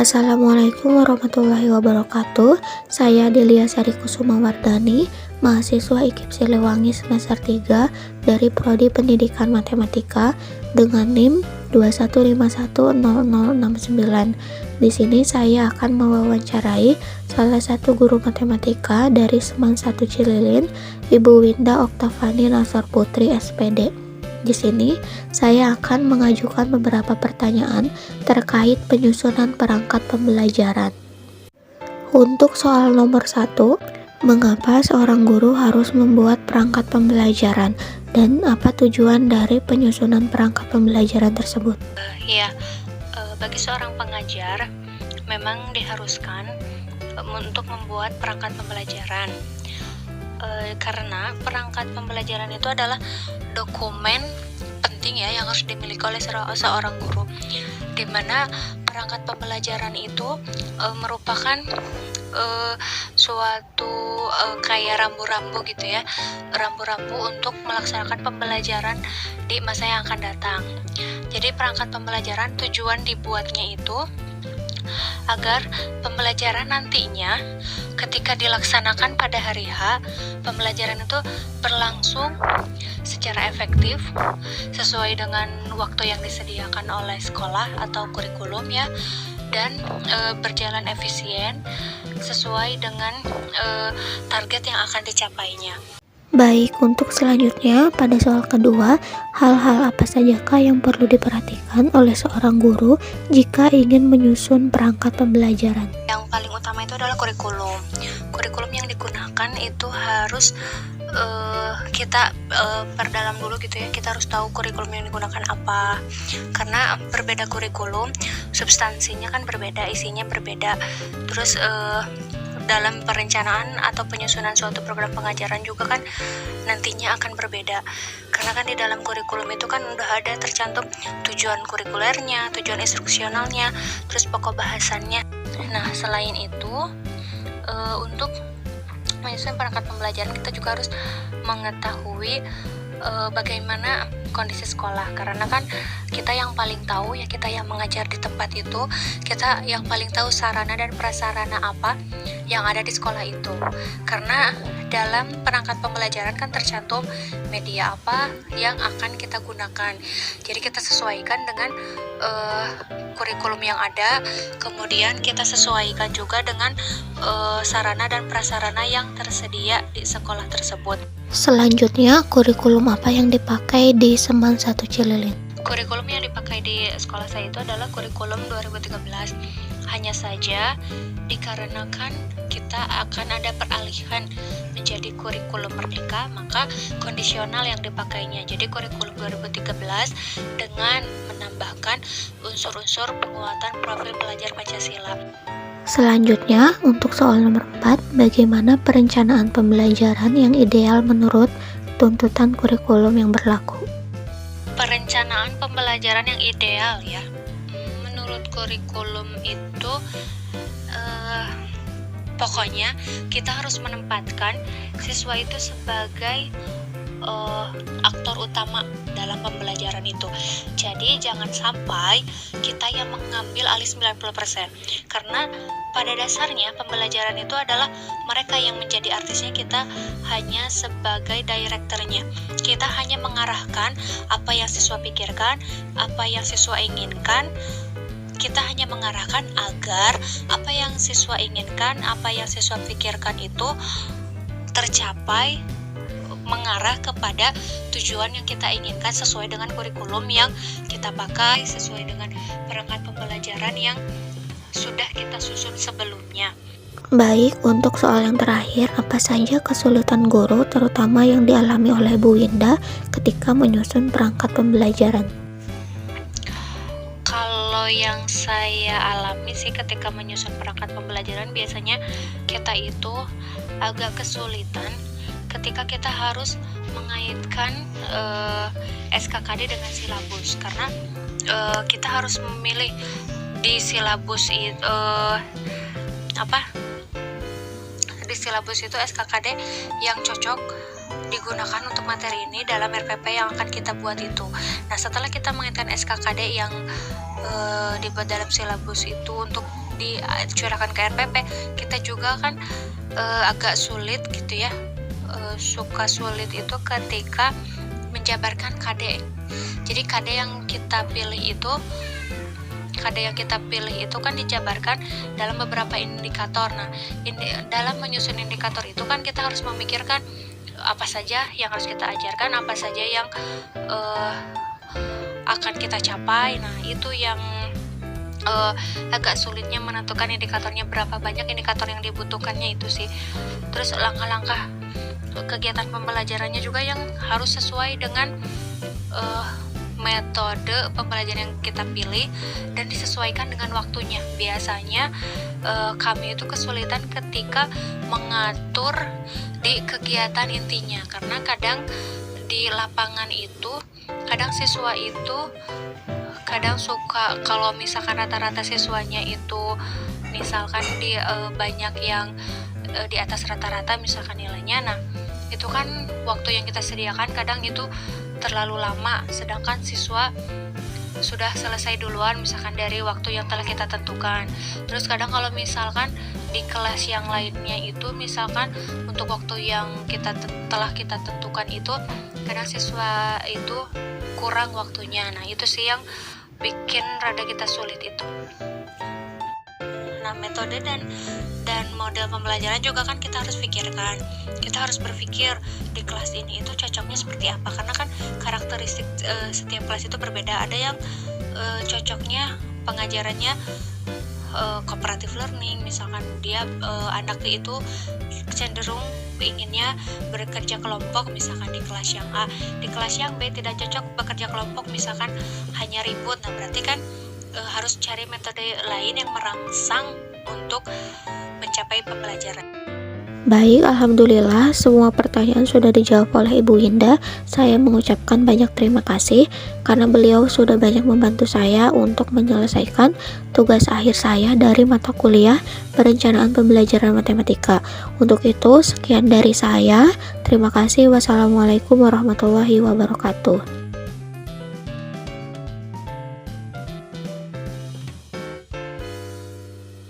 Assalamualaikum warahmatullahi wabarakatuh. Saya Delia Sari Kusuma Wardani, mahasiswa IKIP Siliwangi semester 3 dari Prodi Pendidikan Matematika dengan NIM 215100069. Di sini saya akan mewawancarai salah satu guru matematika dari Seman 1 Cililin, Ibu Winda Oktavani Nasor Putri SPD. Di sini, saya akan mengajukan beberapa pertanyaan terkait penyusunan perangkat pembelajaran. Untuk soal nomor 1, mengapa seorang guru harus membuat perangkat pembelajaran dan apa tujuan dari penyusunan perangkat pembelajaran tersebut? Bagi seorang pengajar, memang diharuskan untuk membuat perangkat pembelajaran. Karena perangkat pembelajaran itu adalah dokumen penting yang harus dimiliki oleh seorang guru, di mana perangkat pembelajaran itu merupakan suatu kayak rambu-rambu gitu ya, rambu-rambu untuk melaksanakan pembelajaran di masa yang akan datang. Jadi perangkat pembelajaran tujuan dibuatnya itu agar pembelajaran nantinya ketika dilaksanakan pada hari H, pembelajaran itu berlangsung secara efektif sesuai dengan waktu yang disediakan oleh sekolah atau kurikulum ya, dan berjalan efisien sesuai dengan target yang akan dicapainya. Baik, untuk selanjutnya pada soal kedua, hal-hal apa sajakah yang perlu diperhatikan oleh seorang guru jika ingin menyusun perangkat pembelajaran? Yang paling utama itu adalah kurikulum. Kurikulum yang digunakan itu harus kita perdalam dulu gitu ya. Kita harus tahu kurikulum yang digunakan apa. Karena berbeda kurikulum, substansinya kan berbeda, isinya berbeda. Terus dalam perencanaan atau penyusunan suatu program pengajaran juga kan nantinya akan berbeda, karena kan di dalam kurikulum itu kan udah ada tercantum tujuan kurikulernya, tujuan instruksionalnya, terus pokok bahasannya. Nah, selain itu untuk menyusun perangkat pembelajaran kita juga harus mengetahui bagaimana kondisi sekolah, karena kan kita yang paling tahu ya, kita yang mengajar di tempat itu, kita yang paling tahu sarana dan prasarana apa yang ada di sekolah itu. Karena dalam perangkat pembelajaran kan tercantum media apa yang akan kita gunakan, jadi kita sesuaikan dengan kurikulum yang ada, kemudian kita sesuaikan juga dengan sarana dan prasarana yang tersedia di sekolah tersebut. Selanjutnya, kurikulum apa yang dipakai di Seman 1 Cililin? Kurikulum yang dipakai di sekolah saya itu adalah kurikulum 2013. Hanya saja dikarenakan kita akan ada peralihan menjadi kurikulum merdeka, maka kondisional yang dipakainya. Jadi kurikulum 2013 dengan menambahkan unsur-unsur penguatan profil pelajar Pancasila. Selanjutnya, untuk soal nomor 4, bagaimana perencanaan pembelajaran yang ideal menurut tuntutan kurikulum yang berlaku? Perencanaan pembelajaran yang ideal ya, menurut kurikulum itu pokoknya kita harus menempatkan siswa itu sebagai aktor utama dalam pembelajaran itu. Jadi jangan sampai kita yang mengambil alih 90%, karena pada dasarnya pembelajaran itu adalah mereka yang menjadi artisnya, kita hanya sebagai direkturnya. Kita hanya mengarahkan apa yang siswa pikirkan, apa yang siswa inginkan. Kita hanya mengarahkan agar apa yang siswa inginkan, apa yang siswa pikirkan itu tercapai, mengarah kepada tujuan yang kita inginkan sesuai dengan kurikulum yang kita pakai, sesuai dengan perangkat pembelajaran yang sudah kita susun sebelumnya. Baik, untuk soal yang terakhir, apa saja kesulitan guru terutama yang dialami oleh Bu Winda ketika menyusun perangkat pembelajaran? Kalau yang saya alami sih ketika menyusun perangkat pembelajaran, biasanya kita itu agak kesulitan ketika kita harus mengaitkan SKKD dengan silabus, karena kita harus memilih di silabus itu di silabus itu SKKD yang cocok digunakan untuk materi ini dalam RPP yang akan kita buat itu. Nah, setelah kita mengaitkan SKKD yang dibuat dalam silabus itu untuk dicurahkan ke RPP, kita juga kan agak sulit gitu ya, suka sulit itu ketika menjabarkan KD. Jadi KD yang kita pilih itu kan dijabarkan dalam beberapa indikator. Nah, dalam menyusun indikator itu kan kita harus memikirkan apa saja yang harus kita ajarkan, apa saja yang akan kita capai. Nah, itu yang agak sulitnya menentukan indikatornya, berapa banyak indikator yang dibutuhkannya itu sih. Terus langkah-langkah kegiatan pembelajarannya juga yang harus sesuai dengan metode pembelajaran yang kita pilih dan disesuaikan dengan waktunya. Biasanya kami itu kesulitan ketika mengatur di kegiatan intinya, karena kadang di lapangan itu kadang siswa itu kadang suka, kalau misalkan rata-rata siswanya itu misalkan di banyak yang di atas rata-rata misalkan nilainya, nah itu kan waktu yang kita sediakan kadang itu terlalu lama, sedangkan siswa sudah selesai duluan misalkan dari waktu yang telah kita tentukan. Terus kadang kalau misalkan di kelas yang lainnya itu misalkan untuk waktu yang telah kita tentukan itu kadang siswa itu kurang waktunya. Nah, itu sih yang bikin rada kita sulit itu. Nah, metode dan model pembelajaran juga kan kita harus pikirkan. Kita harus berpikir di kelas ini itu cocoknya seperti apa, karena kan karakteristik setiap kelas itu berbeda. Ada yang cocoknya pengajarannya cooperative learning, misalkan dia anaknya itu cenderung inginnya bekerja kelompok misalkan di kelas yang A. Di kelas yang B tidak cocok bekerja kelompok, misalkan hanya ribut. Nah, berarti kan harus cari metode lain yang merangsang untuk mencapai pembelajaran. Baik, alhamdulillah semua pertanyaan sudah dijawab oleh Ibu Winda. Saya mengucapkan banyak terima kasih karena beliau sudah banyak membantu saya untuk menyelesaikan tugas akhir saya dari mata kuliah perencanaan pembelajaran matematika. Untuk itu, sekian dari saya. Terima kasih. Wassalamualaikum warahmatullahi wabarakatuh.